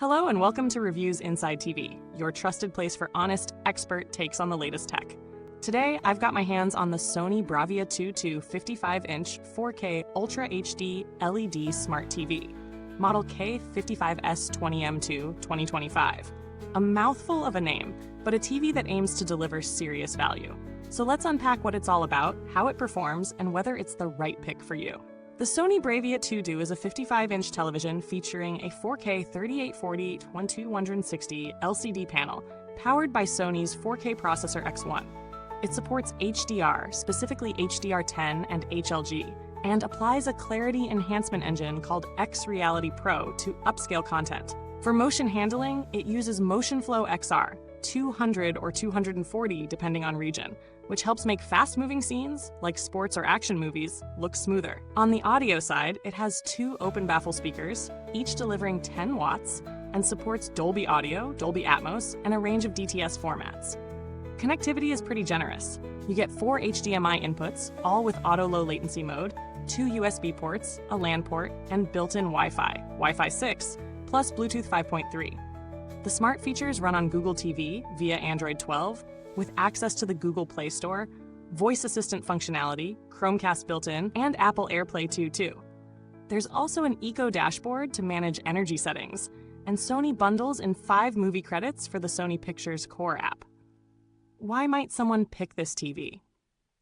Hello and welcome to Reviews Inside TV, your trusted place for honest, expert takes on the latest tech. Today, I've got my hands on the Sony BRAVIA 2.2 55-inch 4K Ultra HD LED Smart TV, model K55S20M2 2025. A mouthful of a name, but a TV that aims to deliver serious value. So let's unpack what it's all about, how it performs, and whether it's the right pick for you. The Sony BRAVIA 2.2 is a 55-inch television featuring a 4K 3840x2160 LCD panel powered by Sony's 4K processor X1. It supports HDR, specifically HDR10 and HLG, and applies a clarity enhancement engine called X-Reality Pro to upscale content. For motion handling, it uses Motionflow XR, 200 or 240 depending on region, which helps make fast-moving scenes, like sports or action movies, look smoother. On the audio side, it has two open baffle speakers, each delivering 10 watts, and supports Dolby Audio, Dolby Atmos, and a range of DTS formats. Connectivity is pretty generous. You get 4 HDMI inputs, all with auto low latency mode, 2 USB ports, a LAN port, and built-in Wi-Fi, Wi-Fi 6, plus Bluetooth 5.3. The smart features run on Google TV via Android 12, with access to the Google Play Store, voice assistant functionality, Chromecast built-in, and Apple AirPlay 2 too. There's also an Eco dashboard to manage energy settings, and Sony bundles in 5 movie credits for the Sony Pictures Core app. Why might someone pick this TV?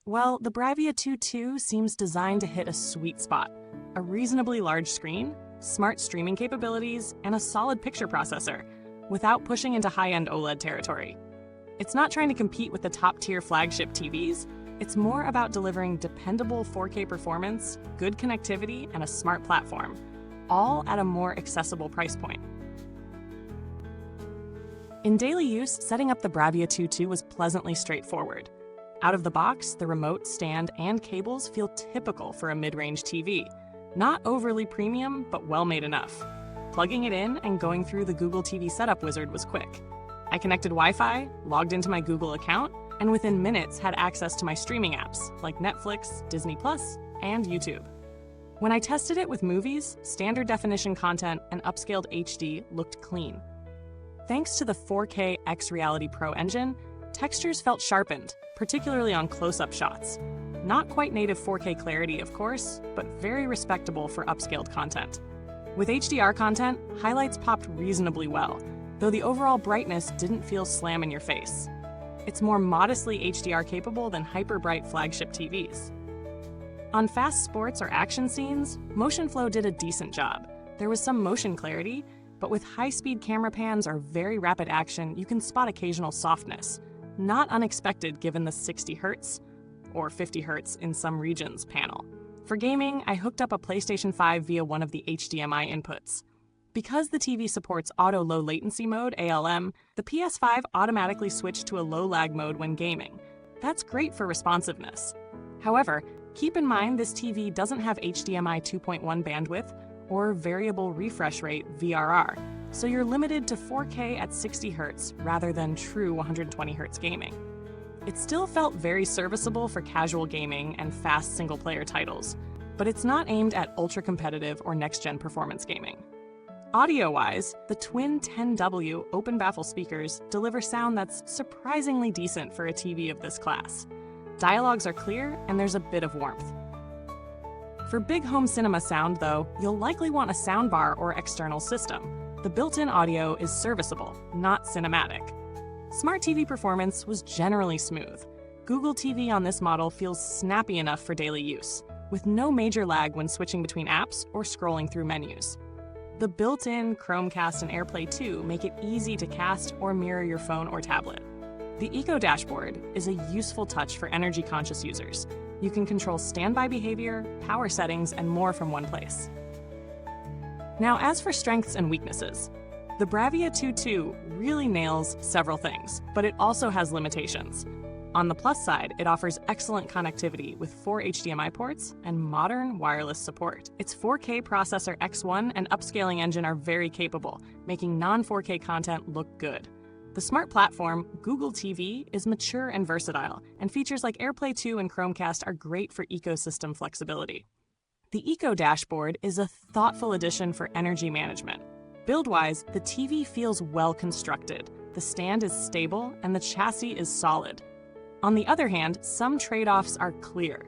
Well, the BRAVIA 2.2 seems designed to hit a sweet spot: a reasonably large screen, smart streaming capabilities, and a solid picture processor, without pushing into high-end OLED territory. It's not trying to compete with the top-tier flagship TVs. It's more about delivering dependable 4K performance, good connectivity, and a smart platform, all at a more accessible price point. In daily use, setting up the BRAVIA 2.2 was pleasantly straightforward. Out of the box, the remote, stand, and cables feel typical for a mid-range TV. Not overly premium, but well-made enough. Plugging it in and going through the Google TV setup wizard was quick. I connected Wi-Fi, logged into my Google account, and within minutes had access to my streaming apps like Netflix, Disney+, and YouTube. When I tested it with movies, standard definition content and upscaled HD looked clean. Thanks to the 4K X-Reality Pro engine, textures felt sharpened, particularly on close-up shots. Not quite native 4K clarity, of course, but very respectable for upscaled content. With HDR content, highlights popped reasonably well, though the overall brightness didn't feel slam in your face. It's more modestly HDR capable than hyper-bright flagship TVs. On fast sports or action scenes, Motionflow did a decent job. There was some motion clarity, but with high-speed camera pans or very rapid action, you can spot occasional softness. Not unexpected given the 60 Hz, or 50 Hz in some regions, panel. For gaming, I hooked up a PlayStation 5 via one of the HDMI inputs. Because the TV supports Auto Low Latency Mode, ALM, the PS5 automatically switched to a low lag mode when gaming. That's great for responsiveness. However, keep in mind this TV doesn't have HDMI 2.1 bandwidth or variable refresh rate, VRR, so you're limited to 4K at 60 Hz rather than true 120 Hz gaming. It still felt very serviceable for casual gaming and fast single-player titles, but it's not aimed at ultra-competitive or next-gen performance gaming. Audio-wise, the twin 10W open baffle speakers deliver sound that's surprisingly decent for a TV of this class. Dialogues are clear, and there's a bit of warmth. For big home cinema sound, though, you'll likely want a soundbar or external system. The built-in audio is serviceable, not cinematic. Smart TV performance was generally smooth. Google TV on this model feels snappy enough for daily use, with no major lag when switching between apps or scrolling through menus. The built-in Chromecast and AirPlay 2 make it easy to cast or mirror your phone or tablet. The Eco dashboard is a useful touch for energy-conscious users. You can control standby behavior, power settings, and more from one place. Now, as for strengths and weaknesses, the BRAVIA 2.2 really nails several things, but it also has limitations. On the plus side, it offers excellent connectivity with 4 HDMI ports and modern wireless support. Its 4K processor X1 and upscaling engine are very capable, making non-4K content look good. The smart platform, Google TV, is mature and versatile, and features like AirPlay 2 and Chromecast are great for ecosystem flexibility. The Eco dashboard is a thoughtful addition for energy management. Build-wise, the TV feels well constructed, the stand is stable, and the chassis is solid. On the other hand, some trade-offs are clear.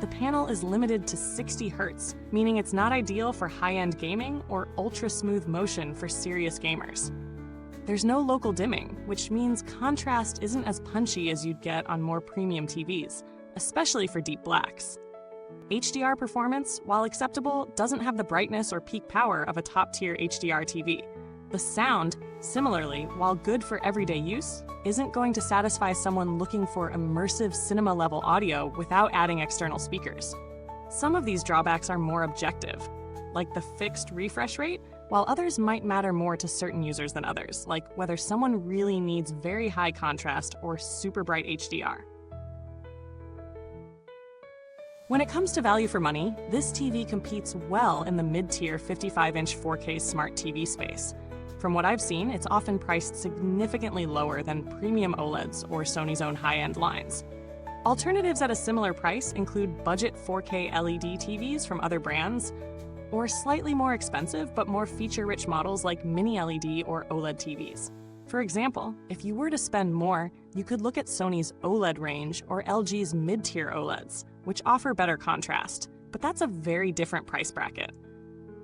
The panel is limited to 60 Hz, meaning it's not ideal for high-end gaming or ultra-smooth motion for serious gamers. There's no local dimming, which means contrast isn't as punchy as you'd get on more premium TVs, especially for deep blacks. HDR performance, while acceptable, doesn't have the brightness or peak power of a top-tier HDR TV. The sound, similarly, while good for everyday use, isn't going to satisfy someone looking for immersive cinema-level audio without adding external speakers. Some of these drawbacks are more objective, like the fixed refresh rate, while others might matter more to certain users than others, like whether someone really needs very high contrast or super bright HDR. When it comes to value for money, this TV competes well in the mid-tier 55-inch 4K smart TV space. From what I've seen, it's often priced significantly lower than premium OLEDs or Sony's own high-end lines. Alternatives at a similar price include budget 4K LED TVs from other brands, or slightly more expensive but more feature-rich models like mini LED or OLED TVs. For example, if you were to spend more, you could look at Sony's OLED range or LG's mid-tier OLEDs, which offer better contrast, but that's a very different price bracket.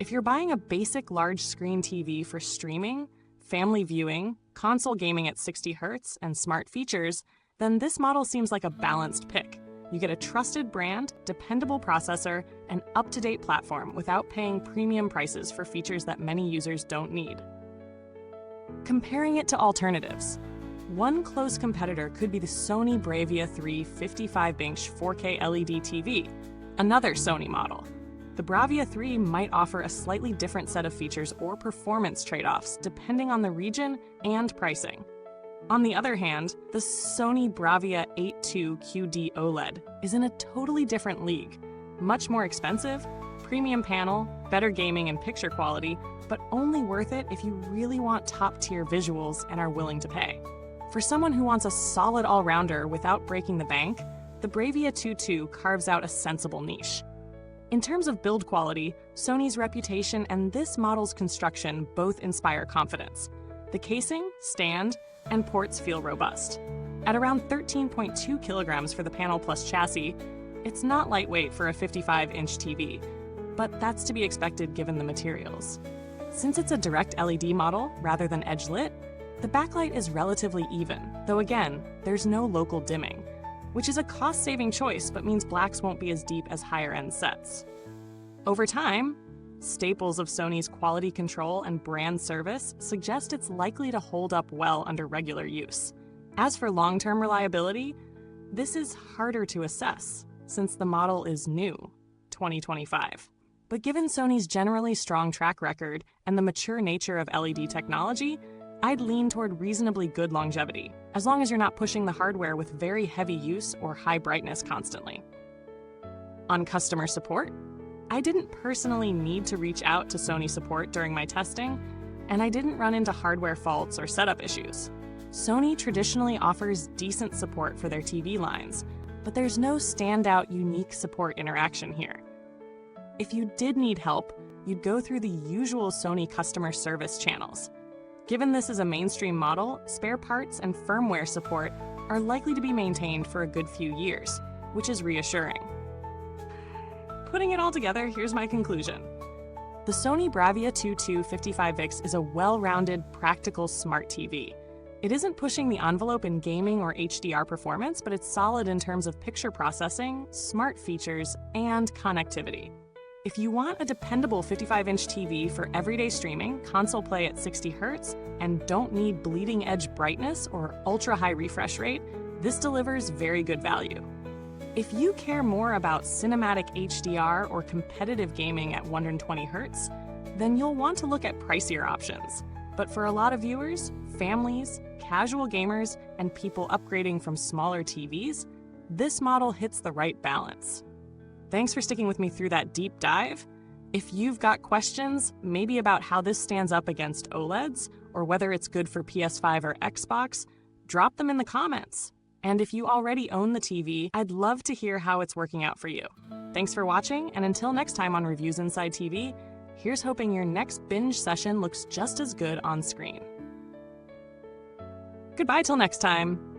If you're buying a basic large-screen TV for streaming, family viewing, console gaming at 60 Hz, and smart features, then this model seems like a balanced pick. You get a trusted brand, dependable processor, and up-to-date platform without paying premium prices for features that many users don't need. Comparing it to alternatives. One close competitor could be the Sony BRAVIA 3 55-inch 4K LED TV, another Sony model. The BRAVIA 3 might offer a slightly different set of features or performance trade-offs depending on the region and pricing. On the other hand, the Sony BRAVIA 8.2 QD OLED is in a totally different league. Much more expensive, premium panel, better gaming and picture quality, but only worth it if you really want top-tier visuals and are willing to pay. For someone who wants a solid all-rounder without breaking the bank, the BRAVIA 2.2 carves out a sensible niche. In terms of build quality, Sony's reputation and this model's construction both inspire confidence. The casing, stand, and ports feel robust. At around 13.2 kilograms for the panel plus chassis, it's not lightweight for a 55-inch TV, but that's to be expected given the materials. Since it's a direct LED model rather than edge-lit, the backlight is relatively even, though again, there's no local dimming, which is a cost-saving choice but means blacks won't be as deep as higher-end sets. Over time, staples of Sony's quality control and brand service suggest it's likely to hold up well under regular use. As for long-term reliability, this is harder to assess since the model is new, 2025. But given Sony's generally strong track record and the mature nature of LED technology, I'd lean toward reasonably good longevity, as long as you're not pushing the hardware with very heavy use or high brightness constantly. On customer support, I didn't personally need to reach out to Sony support during my testing, and I didn't run into hardware faults or setup issues. Sony traditionally offers decent support for their TV lines, but there's no standout unique support interaction here. If you did need help, you'd go through the usual Sony customer service channels. Given this is a mainstream model, spare parts and firmware support are likely to be maintained for a good few years, which is reassuring. Putting it all together, here's my conclusion. The Sony BRAVIA 2.2 55VX is a well-rounded, practical smart TV. It isn't pushing the envelope in gaming or HDR performance, but it's solid in terms of picture processing, smart features, and connectivity. If you want a dependable 55-inch TV for everyday streaming, console play at 60 Hz, and don't need bleeding-edge brightness or ultra-high refresh rate, this delivers very good value. If you care more about cinematic HDR or competitive gaming at 120 Hz, then you'll want to look at pricier options. But for a lot of viewers, families, casual gamers, and people upgrading from smaller TVs, this model hits the right balance. Thanks for sticking with me through that deep dive. If you've got questions, maybe about how this stands up against OLEDs, or whether it's good for PS5 or Xbox, drop them in the comments. And if you already own the TV, I'd love to hear how it's working out for you. Thanks for watching, and until next time on Reviews Inside TV, Here's hoping your next binge session looks just as good on screen. Goodbye till next time.